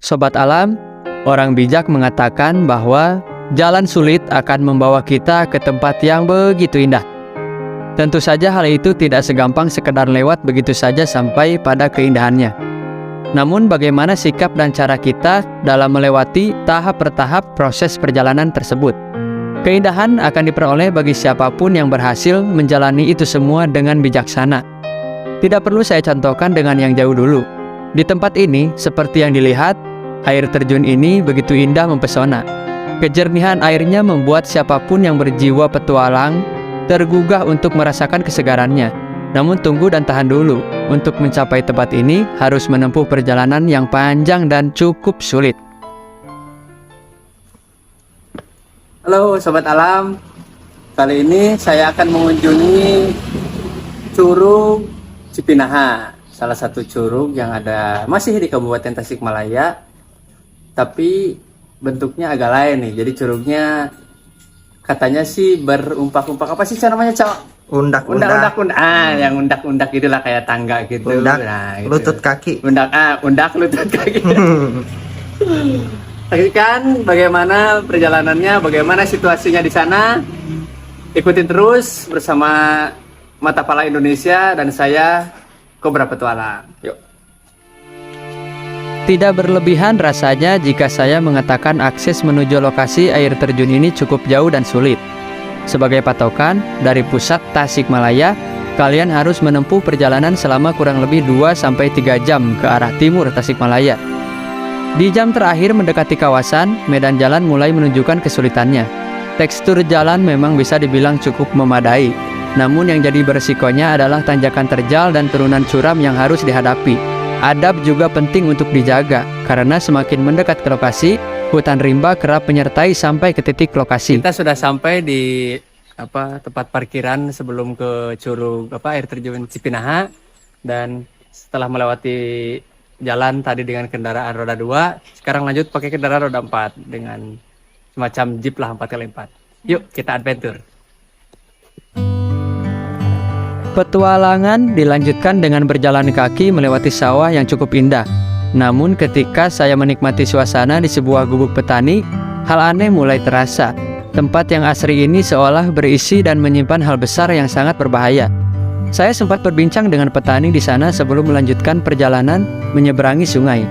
Sobat Alam, orang bijak mengatakan bahwa jalan sulit akan membawa kita ke tempat yang begitu indah. Tentu saja hal itu tidak segampang sekedar lewat begitu saja sampai pada keindahannya. Namun bagaimana sikap dan cara kita dalam melewati tahap per tahap proses perjalanan tersebut. Keindahan akan diperoleh bagi siapapun yang berhasil menjalani itu semua dengan bijaksana. Tidak perlu saya contohkan dengan yang jauh dulu. Di tempat ini, seperti yang dilihat, air terjun ini begitu indah mempesona. Kejernihan airnya membuat siapapun yang berjiwa petualang tergugah untuk merasakan kesegarannya. Namun tunggu dan tahan dulu. Untuk mencapai tempat ini harus menempuh perjalanan yang panjang dan cukup sulit. Halo Sobat Alam, kali ini saya akan mengunjungi Curug Cipinaha, salah satu curug yang ada masih di Kabupaten Tasikmalaya, tapi bentuknya agak lain nih. Jadi curugnya katanya sih berumpak-umpak, apa sih namanya, Cok? Undak-undak. Yang undak-undak itulah kayak tangga gitu. Undak, nah, gitu. lutut kaki. Undak lutut kaki. Saksikan bagaimana perjalanannya, bagaimana situasinya di sana. Ikutin terus bersama Mata Pala Indonesia dan saya Kobra Petualang. Yuk. Tidak berlebihan rasanya jika saya mengatakan akses menuju lokasi air terjun ini cukup jauh dan sulit. Sebagai patokan, dari pusat Tasikmalaya, kalian harus menempuh perjalanan selama kurang lebih 2-3 jam ke arah timur Tasikmalaya. Di jam terakhir mendekati kawasan, medan jalan mulai menunjukkan kesulitannya. Tekstur jalan memang bisa dibilang cukup memadai, namun yang jadi beresikonya adalah tanjakan terjal dan turunan curam yang harus dihadapi. Adab juga penting untuk dijaga, karena semakin mendekat ke lokasi, hutan rimba kerap menyertai sampai ke titik lokasi. Kita sudah sampai di tempat parkiran sebelum ke curug air terjun Cipinaha, dan setelah melewati jalan tadi dengan kendaraan roda 2, sekarang lanjut pakai kendaraan roda 4 dengan semacam jeep lah 4x4. Yuk kita adventure. Petualangan dilanjutkan dengan berjalan kaki melewati sawah yang cukup indah. Namun ketika saya menikmati suasana di sebuah gubuk petani, hal aneh mulai terasa. Tempat yang asri ini seolah berisi dan menyimpan hal besar yang sangat berbahaya. Saya sempat berbincang dengan petani di sana sebelum melanjutkan perjalanan menyeberangi sungai.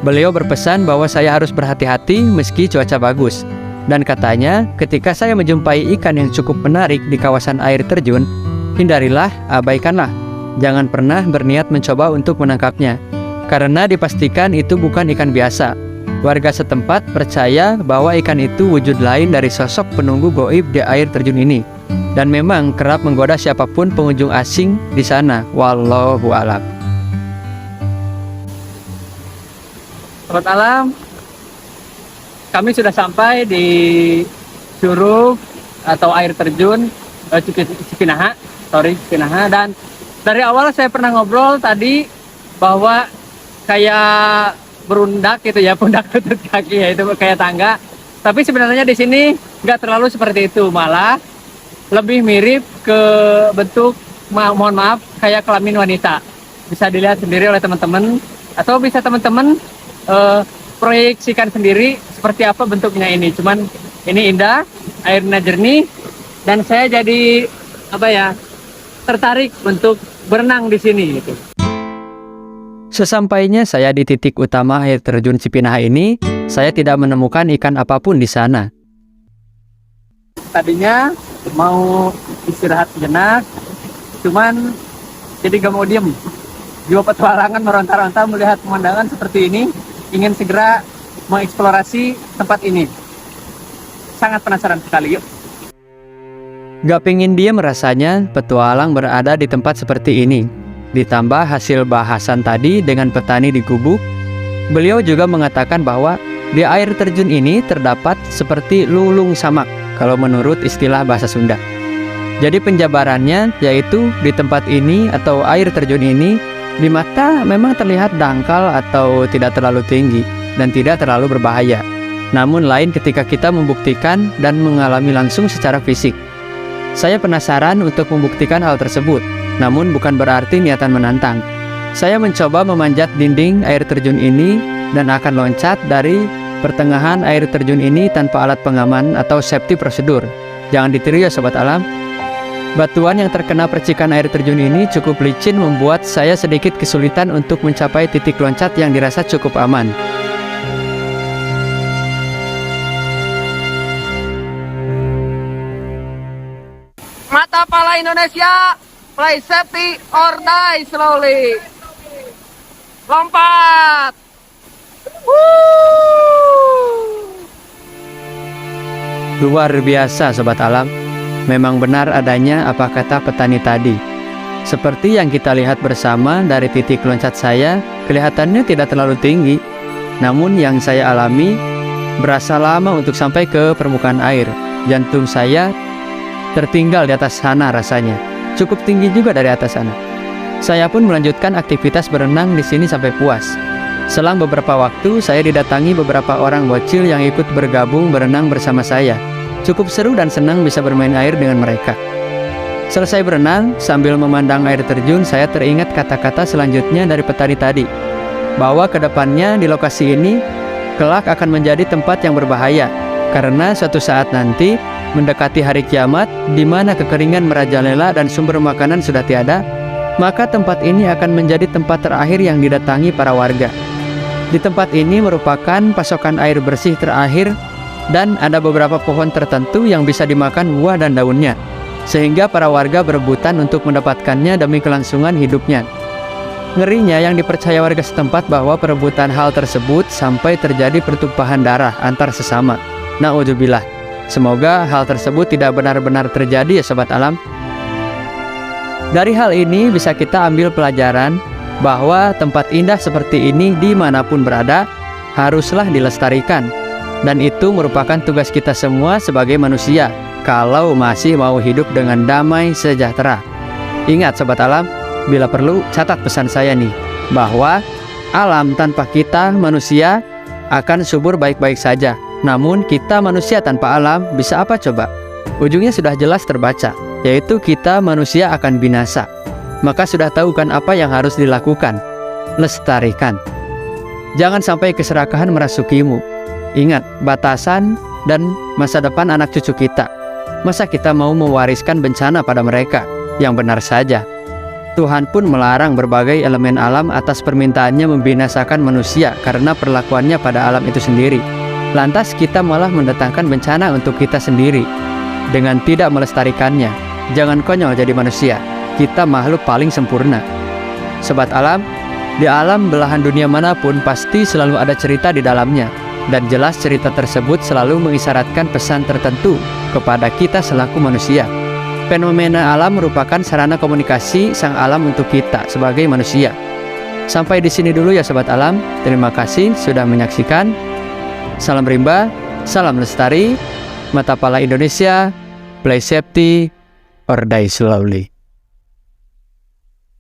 Beliau berpesan bahwa saya harus berhati-hati meski cuaca bagus. Dan katanya, ketika saya menjumpai ikan yang cukup menarik di kawasan air terjun, hindarilah, abaikanlah. Jangan pernah berniat mencoba untuk menangkapnya, karena dipastikan itu bukan ikan biasa. Warga setempat percaya bahwa ikan itu wujud lain dari sosok penunggu gaib di air terjun ini, dan memang kerap menggoda siapapun pengunjung asing di sana. Wallahu a'lam. Sobat Alam, kami sudah sampai di curug atau air terjun Cipinaha, dan dari awal saya pernah ngobrol tadi bahwa kayak berundak gitu ya, pundak lutut kaki ya, itu kayak tangga. Tapi sebenarnya di sini nggak terlalu seperti itu, malah lebih mirip ke bentuk, mohon maaf, kayak kelamin wanita. Bisa dilihat sendiri oleh teman-teman, atau bisa teman-teman proyeksikan sendiri seperti apa bentuknya ini. Cuman ini indah, airnya jernih, dan saya jadi tertarik untuk berenang di sini gitu. Sesampainya saya di titik utama air terjun Cipinaha ini, saya tidak menemukan ikan apapun di sana. Tadinya mau istirahat sejenak, cuman jadi gak mau diem. Jiwa petualangan meronta-ronta melihat pemandangan seperti ini, ingin segera mengeksplorasi tempat ini. Sangat penasaran sekali, yuk. Gak pingin diem rasanya petualang berada di tempat seperti ini. Ditambah hasil bahasan tadi dengan petani di gubuk, beliau juga mengatakan bahwa di air terjun ini terdapat seperti lulung samak, kalau menurut istilah bahasa Sunda. Jadi penjabarannya yaitu di tempat ini atau air terjun ini, di mata memang terlihat dangkal atau tidak terlalu tinggi dan tidak terlalu berbahaya. Namun lain ketika kita membuktikan dan mengalami langsung secara fisik. Saya penasaran untuk membuktikan hal tersebut, namun bukan berarti niatan menantang. Saya mencoba memanjat dinding air terjun ini dan akan loncat dari pertengahan air terjun ini tanpa alat pengaman atau safety prosedur. Jangan ditiru ya sobat alam. Batuan yang terkena percikan air terjun ini cukup licin membuat saya sedikit kesulitan untuk mencapai titik loncat yang dirasa cukup aman. Mata pala Indonesia, play safety or die slowly. Lompat. Luar biasa sobat alam. Memang benar adanya apa kata petani tadi. Seperti yang kita lihat bersama dari titik loncat saya, kelihatannya tidak terlalu tinggi. Namun yang saya alami, berasa lama untuk sampai ke permukaan air. Jantung saya tertinggal di atas sana rasanya. Cukup tinggi juga dari atas sana. Saya pun melanjutkan aktivitas berenang di sini sampai puas. Selang beberapa waktu, saya didatangi beberapa orang bocil yang ikut bergabung berenang bersama saya. Cukup seru dan senang bisa bermain air dengan mereka. Selesai berenang, sambil memandang air terjun, saya teringat kata-kata selanjutnya dari petani tadi, bahwa kedepannya di lokasi ini kelak akan menjadi tempat yang berbahaya, karena suatu saat nanti mendekati hari kiamat, di mana kekeringan merajalela dan sumber makanan sudah tiada, maka tempat ini akan menjadi tempat terakhir yang didatangi para warga. Di tempat ini merupakan pasokan air bersih terakhir, dan ada beberapa pohon tertentu yang bisa dimakan buah dan daunnya, sehingga para warga berebutan untuk mendapatkannya demi kelangsungan hidupnya. Ngerinya yang dipercaya warga setempat bahwa perebutan hal tersebut sampai terjadi pertumpahan darah antar sesama. Na'udzubillah. Semoga hal tersebut tidak benar-benar terjadi ya sobat alam. Dari hal ini bisa kita ambil pelajaran bahwa tempat indah seperti ini dimanapun berada haruslah dilestarikan. Dan itu merupakan tugas kita semua sebagai manusia, kalau masih mau hidup dengan damai sejahtera. Ingat sobat alam, bila perlu catat pesan saya nih, bahwa alam tanpa kita manusia akan subur baik-baik saja. Namun kita manusia tanpa alam bisa apa coba? Ujungnya sudah jelas terbaca, yaitu kita manusia akan binasa. Maka sudah tahu kan apa yang harus dilakukan? Lestarikan. Jangan sampai keserakahan merasukimu. Ingat, batasan dan masa depan anak cucu kita. Masa kita mau mewariskan bencana pada mereka? Yang benar saja. Tuhan pun melarang berbagai elemen alam atas permintaannya membinasakan manusia karena perlakuannya pada alam itu sendiri. Lantas kita malah mendatangkan bencana untuk kita sendiri dengan tidak melestarikannya. Jangan konyol jadi manusia. Kita makhluk paling sempurna. Sobat alam, di alam belahan dunia manapun pasti selalu ada cerita di dalamnya. Dan jelas cerita tersebut selalu mengisyaratkan pesan tertentu kepada kita selaku manusia. Fenomena alam merupakan sarana komunikasi sang alam untuk kita sebagai manusia. Sampai di sini dulu ya sobat alam. Terima kasih sudah menyaksikan. Salam rimba, salam lestari, mata pala Indonesia, play safety or die slowly.